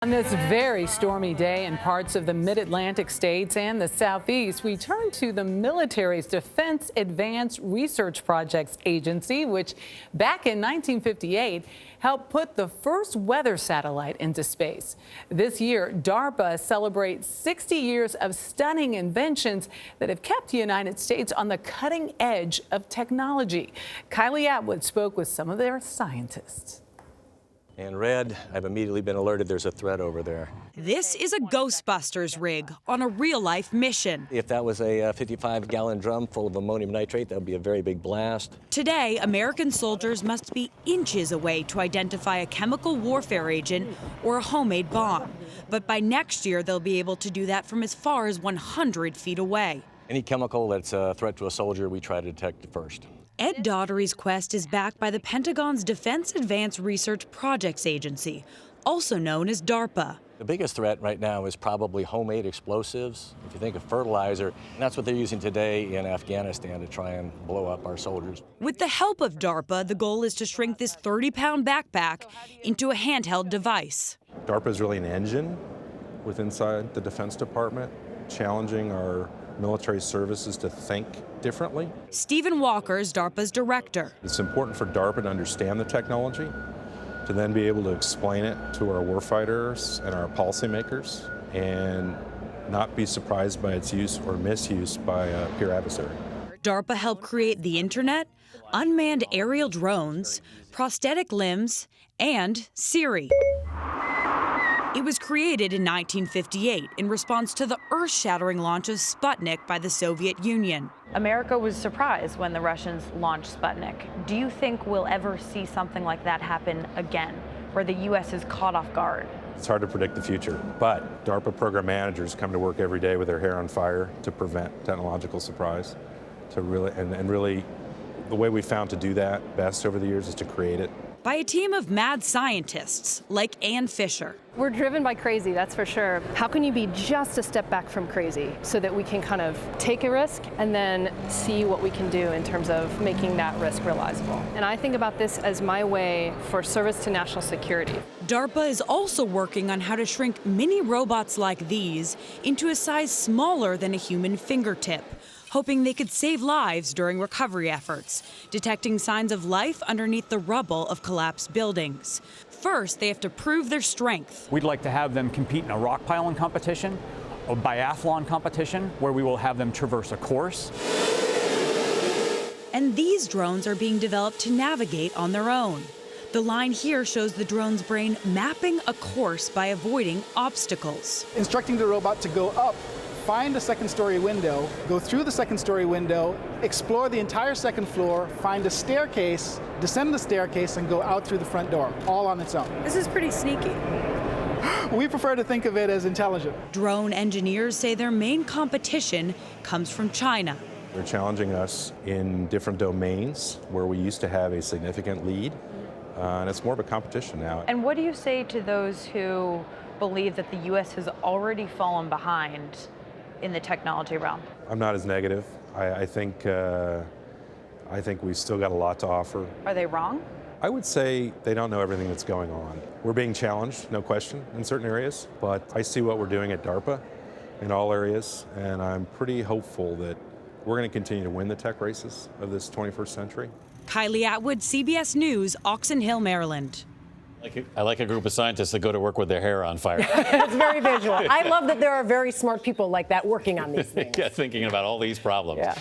On this very stormy day in parts of the mid-Atlantic states and the Southeast, we turn to the military's Defense Advanced Research Projects Agency, which back in 1958 helped put the first weather satellite into space. This year, Darpa celebrates 60 years of stunning inventions that have kept the United States on the cutting edge of technology. Kylie Atwood spoke with some of their scientists. And red, I've immediately been alerted there's a threat over there. This is a Ghostbusters rig on a real-life mission. If that was a 55-gallon drum full of ammonium nitrate, that would be a very big blast. Today, American soldiers must be inches away to identify a chemical warfare agent or a homemade bomb. But by next year, they'll be able to do that from as far as 100 feet away. Any chemical that's a threat to a soldier, we try to detect it first. Ed Daugherty's quest is backed by the Pentagon's Defense Advanced Research Projects Agency, also known as DARPA. The biggest threat right now is probably homemade explosives. If you think of fertilizer, that's what they're using today in Afghanistan to try and blow up our soldiers. With the help of DARPA, the goal is to shrink this 30-pound backpack into a handheld device. DARPA is really an engine inside the Defense Department, challenging our military services to think differently. Stephen Walker is DARPA's director. It's important for DARPA to understand the technology, to then be able to explain it to our warfighters and our policymakers, and not be surprised by its use or misuse by a peer adversary. DARPA helped create the internet, unmanned aerial drones, prosthetic limbs, and Siri. It was created in 1958 in response to the earth-shattering launch of Sputnik by the Soviet Union. America was surprised when the Russians launched Sputnik. Do you think we'll ever see something like that happen again, where the U.S. is caught off guard? It's hard to predict the future, but DARPA program managers come to work every day with their hair on fire to prevent technological surprise. Really, the way we found to do that best over the years is to create it. By a team of mad scientists like Ann Fisher. We're driven by crazy, that's for sure. How can you be just a step back from crazy so that we can kind of take a risk and then see what we can do in terms of making that risk realizable? And I think about this as my way for service to national security. DARPA is also working on how to shrink mini robots like these into a size smaller than a human fingertip, hoping they could save lives during recovery efforts, detecting signs of life underneath the rubble of collapsed buildings. First, they have to prove their strength. We'd like to have them compete in a rock piling competition, a biathlon competition, where we will have them traverse a course. And these drones are being developed to navigate on their own. The line here shows the drone's brain mapping a course by avoiding obstacles. Instructing the robot to go up, find a second-story window, go through the second-story window, explore the entire second floor, find a staircase, descend the staircase, and go out through the front door, all on its own. This is pretty sneaky. We prefer to think of it as intelligent. Drone engineers say their main competition comes from China. They're challenging us in different domains where we used to have a significant lead, and it's more of a competition now. And what do you say to those who believe that the U.S. has already fallen behind in the technology realm? I'm not as negative. I think we've still got a lot to offer. Are they wrong? I would say they don't know everything that's going on. We're being challenged, no question, in certain areas, but I see what we're doing at DARPA in all areas, and I'm pretty hopeful that we're going to continue to win the tech races of this 21st century. Kylie Atwood, CBS News, Oxon Hill, Maryland. I like a group of scientists that go to work with their hair on fire. It's very visual. I love that there are very smart people like that working on these things. Yeah, thinking about all these problems. Yeah.